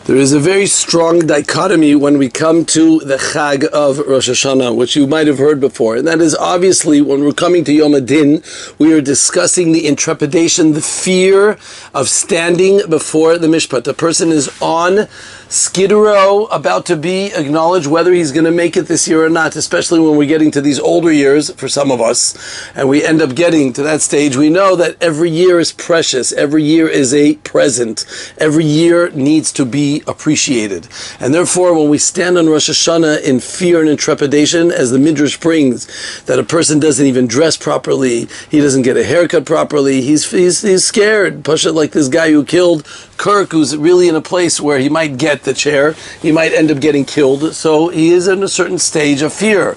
There is a very strong dichotomy when we come to the Chag of Rosh Hashanah, which you might have heard before. And that is obviously when we're coming to Yom Adin, we are discussing the intrepidation, the fear of standing before the Mishpat. The person is on Skid Row, about to be acknowledged whether he's going to make it this year or not, especially when we're getting to these older years for some of us, and we end up getting to that stage. We know that every year is precious, every year is a present, every year needs to be appreciated. And therefore, when we stand on Rosh Hashanah in fear and in trepidation, as the Midrash brings, that a person doesn't even dress properly, he doesn't get a haircut properly, he's scared. Push it like this guy who killed Kirk, who's really in a place where he might get the chair, he might end up getting killed, so he is in a certain stage of fear.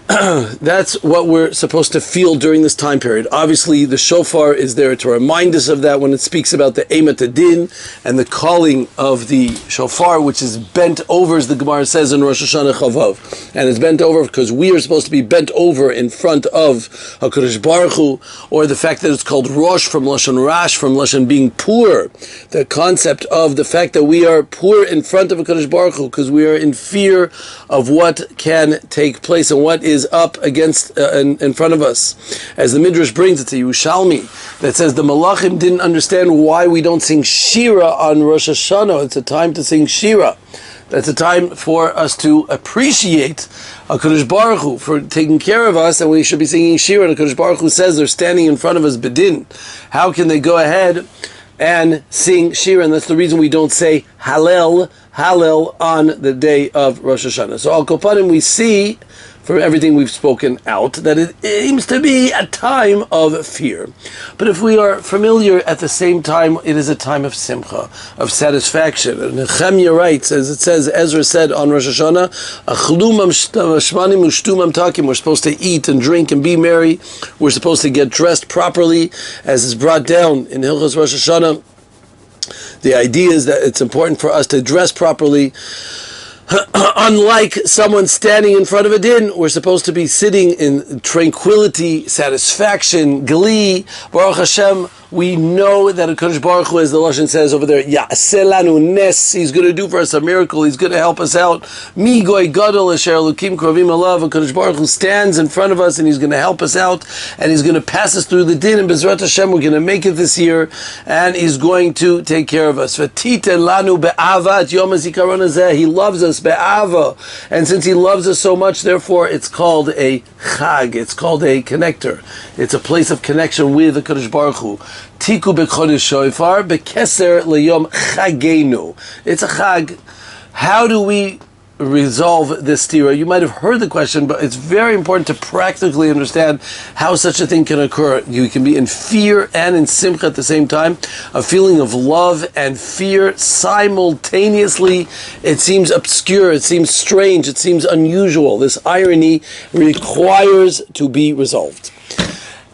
That's what we're supposed to feel during this time period. Obviously, the shofar is there to remind us of that when it speaks about the Eimat Adin and the calling of the shofar, which is bent over, as the Gemara says in Rosh Hashanah Chavav. And it's bent over because we are supposed to be bent over in front of HaKadosh Baruch Hu, or the fact that it's called Rosh from Lashon Rash, from Lashon being poor. The concept of the fact that we are poor in front of HaKadosh Baruch Hu because we are in fear of what can take place and what is up against in front of us. As the Midrash brings, it's a Yerushalmi that says the Malachim didn't understand why we don't sing Shira on Rosh Hashanah. It's a time to sing Shira. That's a time for us to appreciate HaKadosh Baruch Hu for taking care of us, and we should be singing Shira. And HaKadosh Baruch Hu says they're standing in front of us Bedin. How can they go ahead and sing Shira? And that's the reason we don't say Hallel on the day of Rosh Hashanah. So Al Kopanim, we see from everything we've spoken out that it aims to be a time of fear. But if we are familiar at the same time, it is a time of simcha, of satisfaction. And Nehemiah writes, as it says, Ezra said on Rosh Hashanah, we're supposed to eat and drink and be merry. We're supposed to get dressed properly, as is brought down in Hilchos Rosh Hashanah. The idea is that it's important for us to dress properly. Unlike someone standing in front of a din, we're supposed to be sitting in tranquility, satisfaction, glee. Baruch Hashem, we know that HaKadosh Baruch Hu, as the Lashon says over there, Ya'aseh lanu nes, He's going to do for us a miracle, He's going to help us out. Mi goy gadol asher elokim krovim alav, HaKadosh Baruch Hu stands in front of us and He's going to help us out, and He's going to pass us through the din, and Bezrat Hashem, we're going to make it this year, and He's going to take care of us. V'titen lanu be'ava at yom hazikaron hazeh, He loves us be'ava, and since He loves us so much, therefore it's called a chag, it's called a connector, it's a place of connection with HaKadosh Baruch Hu. Tiku b'chodesh shofar bekeser leyom chagenu. It's a chag. How do we resolve this stira? You might have heard the question, but it's very important to practically understand how such a thing can occur. You can be in fear and in simcha at the same time, a feeling of love and fear simultaneously. It seems obscure, it seems strange, it seems unusual. This irony requires to be resolved.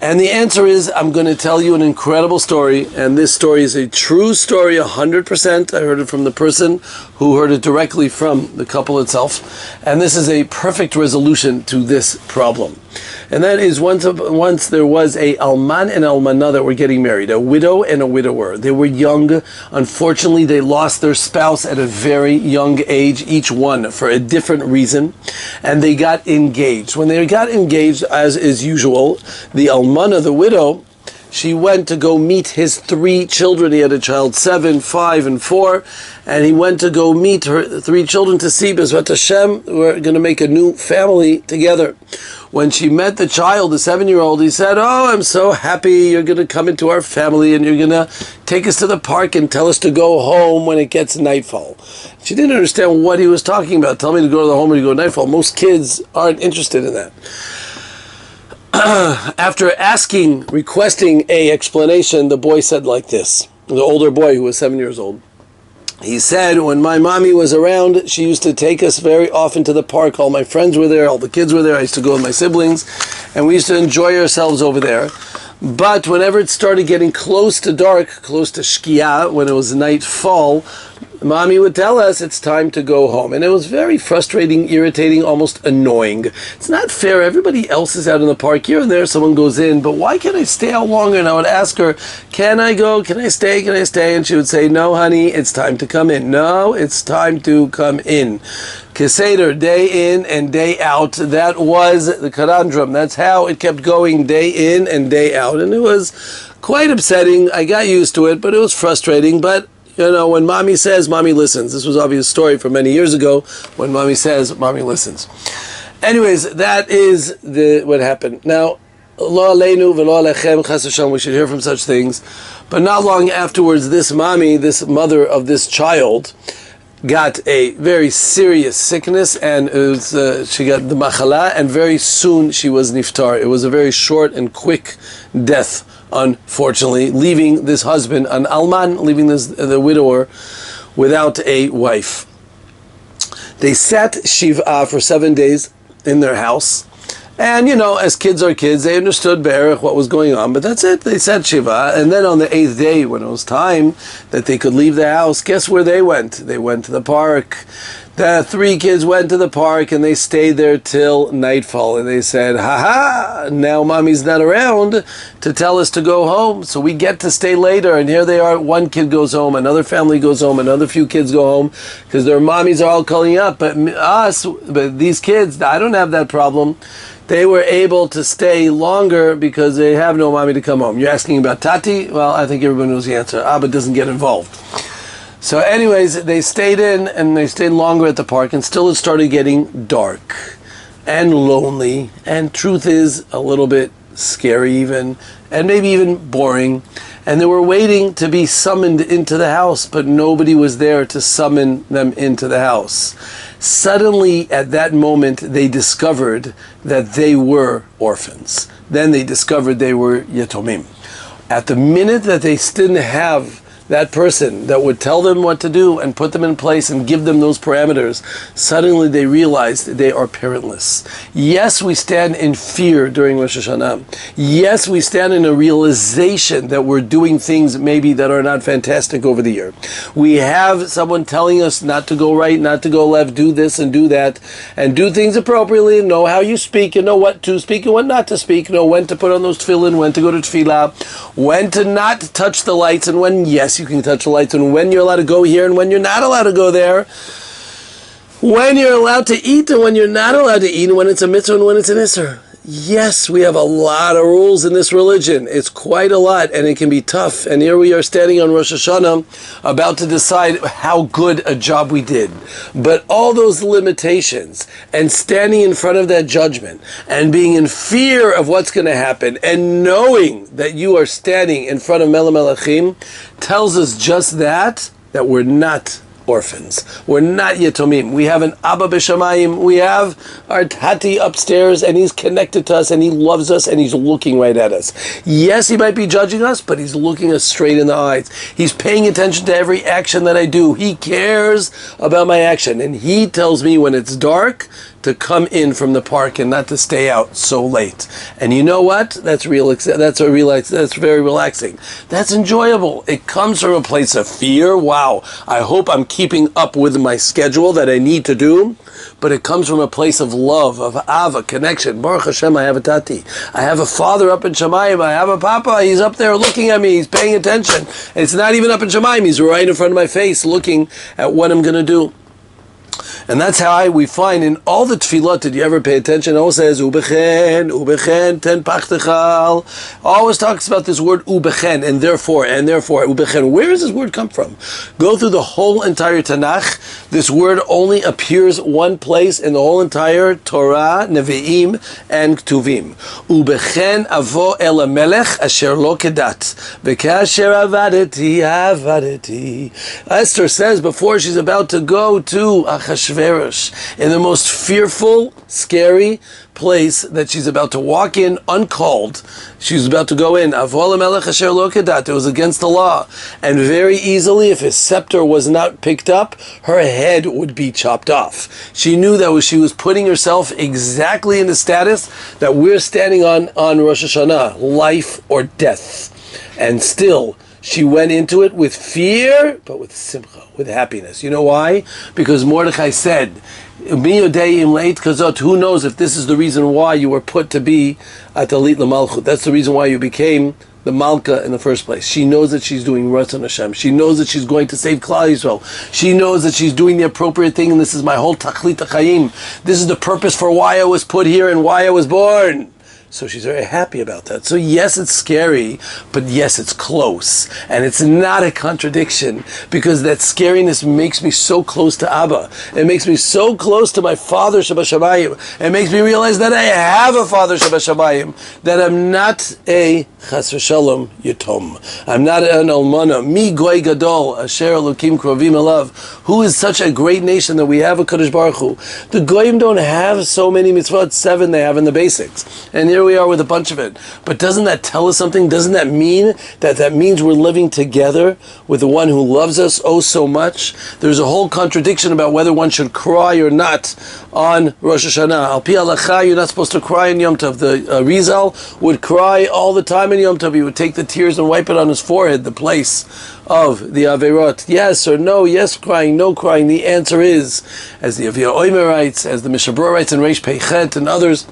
And the answer is, I'm going to tell you an incredible story, and this story is a true story, 100%. I heard it from the person who heard it directly from the couple itself, and this is a perfect resolution to this problem. And that is, once there was a alman and almanah that were getting married, a widow and a widower. They were young. Unfortunately, they lost their spouse at a very young age, each one for a different reason, and they got engaged. When they got engaged, as is usual, the almanah, the widow, she went to go meet his 3 children. He had a child, 7, 5, and 4, and he went to go meet her 3 children to see, Bezrat Hashem, we're going to make a new family together. When she met the child, the 7-year-old, he said, "Oh, I'm so happy you're going to come into our family and you're going to take us to the park and tell us to go home when it gets nightfall." She didn't understand what he was talking about. Tell me to go to the home when you go nightfall. Most kids aren't interested in that. After requesting a explanation, the boy said like this, the older boy who was 7 years old. He said, when my mommy was around, she used to take us very often to the park. All my friends were there, all the kids were there. I used to go with my siblings, and we used to enjoy ourselves over there. But whenever it started getting close to dark, close to Shkia, when it was nightfall, Mommy would tell us it's time to go home. And it was very frustrating, irritating, almost annoying. It's not fair. Everybody else is out in the park. Here and there, someone goes in. But why can't I stay out longer? And I would ask her, can I go? Can I stay? Can I stay? And she would say, no, honey, it's time to come in. No, it's time to come in. Keseder, day in and day out. That was the conundrum. That's how it kept going, day in and day out. And it was quite upsetting. I got used to it, but it was frustrating. But when Mommy says, Mommy listens. This was obviously a story from many years ago. When Mommy says, Mommy listens. Anyways, that is what happened. Now, lo aleinu v'lo alechem, chas v'shalom, we should hear from such things. But not long afterwards, this mommy, this mother of this child, got a very serious sickness, and she got the machala, and very soon she was niftar. It was a very short and quick death, unfortunately, leaving this husband, an alman, leaving the widower without a wife. They sat Shiv'ah for 7 days in their house. And, as kids are kids, they understood be'erich what was going on. But that's it. They sat Shiva. And then on the 8th day, when it was time that they could leave the house, guess where they went? They went to the park. The 3 kids went to the park and they stayed there till nightfall. And they said, ha, now Mommy's not around to tell us to go home. So we get to stay later. And here they are. One kid goes home. Another family goes home. Another few kids go home because their mommies are all calling up. But these kids, I don't have that problem. They were able to stay longer because they have no mommy to come home. You're asking about Tati? Well, I think everyone knows the answer. Abba doesn't get involved. So anyways, they stayed in and they stayed longer at the park, and still it started getting dark and lonely, and truth is a little bit scary even, and maybe even boring. And they were waiting to be summoned into the house, but nobody was there to summon them into the house. Suddenly, at that moment, they discovered that they were orphans. Then they discovered they were yatomim. At the minute that they didn't have that person that would tell them what to do and put them in place and give them those parameters, suddenly they realized they are parentless. Yes, we stand in fear during Rosh Hashanah. Yes, we stand in a realization that we're doing things maybe that are not fantastic over the year. We have someone telling us not to go right, not to go left, do this and do that, and do things appropriately, know how you speak, and know what to speak and what not to speak, know when to put on those tefillin, when to go to tefillah, when to not touch the lights, and when, yes, you can touch the lights, and when you're allowed to go here and when you're not allowed to go there, when you're allowed to eat and when you're not allowed to eat, and when it's a mitzvah and when it's an isser. Yes, we have a lot of rules in this religion. It's quite a lot, and it can be tough. And here we are standing on Rosh Hashanah about to decide how good a job we did. But all those limitations and standing in front of that judgment and being in fear of what's going to happen and knowing that you are standing in front of Melech Melachim tells us just that we're not orphans. We're not yatomim. We have an Abba b'shamayim. We have our Tati upstairs, and he's connected to us, and he loves us, and he's looking right at us. Yes, he might be judging us, but he's looking us straight in the eyes. He's paying attention to every action that I do. He cares about my action, and he tells me when it's dark to come in from the park and not to stay out so late. And you know what? That's very relaxing. That's enjoyable. It comes from a place of fear. Wow, I hope I'm keeping up with my schedule that I need to do. But it comes from a place of love, of ava, connection. Baruch Hashem, I have a tati. I have a father up in Shemayim. I have a papa. He's up there looking at me. He's paying attention. And it's not even up in Shemayim. He's right in front of my face looking at what I'm going to do. And that's how we find in all the tefillot, did you ever pay attention? It always says, ubechen, ten pachtechal. Always talks about this word ubechen, and therefore, ubechen. Where does this word come from? Go through the whole entire Tanakh. This word only appears one place in the whole entire Torah, Nevi'im, and Ktuvim. Ubechen avo el melech asher lo kedat. V'kasher avadeti. Esther says before she's about to go to Achashverosh, in the most fearful, scary place that she's about to walk in uncalled. She's about to go in. Avol melech asher lo kedat. It was against the law. And very easily, if his scepter was not picked up, her head would be chopped off. She knew that she was putting herself exactly in the status that we're standing on Rosh Hashanah, life or death. And still, She went into it with fear, but with simcha, with happiness. You know why? Because Mordechai said, who knows if this is the reason why you were put to be at Alit L'Malchut. That's the reason why you became the Malka in the first place. She knows that she's doing Ratzon Hashem. She knows that she's going to save Klal Yisrael. She knows that she's doing the appropriate thing, and this is my whole Tachlit HaChaim. This is the purpose for why I was put here and why I was born. So she's very happy about that. So yes, it's scary, but yes, it's close. And it's not a contradiction, because that scariness makes me so close to Abba. It makes me so close to my Father Shabashamayim. It makes me realize that I have a Father Shabashamayim, that I'm not a Chas v'Shalom Yatom. I'm not an Almana. Mi Goy Gadol, Asher Elokim Krovim Elav. Who is such a great nation that we have a Kadosh Baruch Hu? The Goyim don't have so many mitzvot, 7 they have in the basics. And here we are with a bunch of it. But doesn't that tell us something? Doesn't that mean that means we're living together with the one who loves us oh so much? There's a whole contradiction about whether one should cry or not on Rosh Hashanah. Al pi halacha, you're not supposed to cry in Yom Tov. The Rizal would cry all the time in Yom Tov. He would take the tears and wipe it on his forehead, the place of the Averot. Yes or no, yes crying, no crying. The answer is, as the Aviyah Oimer writes, as the Mishabur writes in Reish Peichet and others,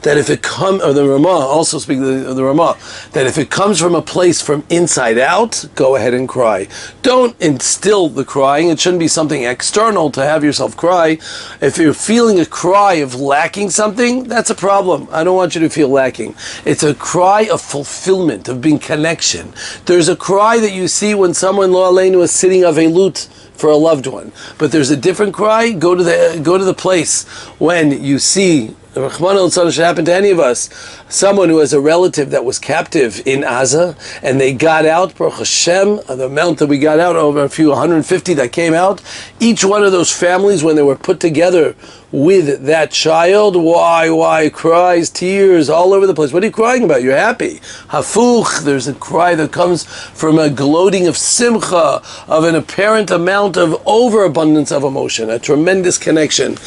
that if it comes, or the Ramah also speaks the Ramah, that if it comes from a place from inside out, go ahead and cry. Don't instill the crying. It shouldn't be something external to have yourself cry. If you're feeling a cry of lacking something, that's a problem. I don't want you to feel lacking. It's a cry of fulfillment, of being connection. There's a cry that you see when someone, lo aleinu, is sitting avelut for a loved one. But there's a different cry. Go to the place when you see, Rahman al-Tzad, should happen to any of us, someone who has a relative that was captive in Gaza, and they got out, Baruch Hashem, the amount that we got out, over a few 150 that came out, each one of those families, when they were put together with that child, why, cries, tears, all over the place. What are you crying about? You're happy. Hafuch, there's a cry that comes from a gloating of simcha, of an apparent amount of overabundance of emotion, a tremendous connection.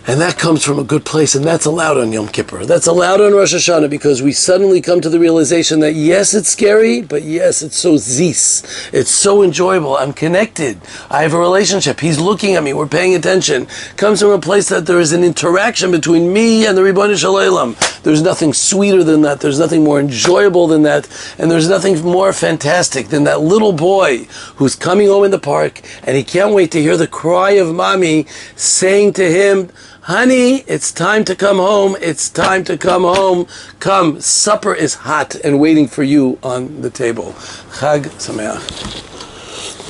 And that comes from a good place, and that's allowed on Yom Kippur. That's allowed on Rosh Hashanah, because we suddenly come to the realization that yes, it's scary, but yes, it's so zis. It's so enjoyable. I'm connected. I have a relationship. He's looking at me. We're paying attention. It comes from a place that there is an interaction between me and the Ribono Shel Olam. There's nothing sweeter than that. There's nothing more enjoyable than that. And there's nothing more fantastic than that little boy who's coming home in the park, and he can't wait to hear the cry of mommy saying to him, honey, it's time to come home. It's time to come home. Come, supper is hot and waiting for you on the table. Chag Sameach.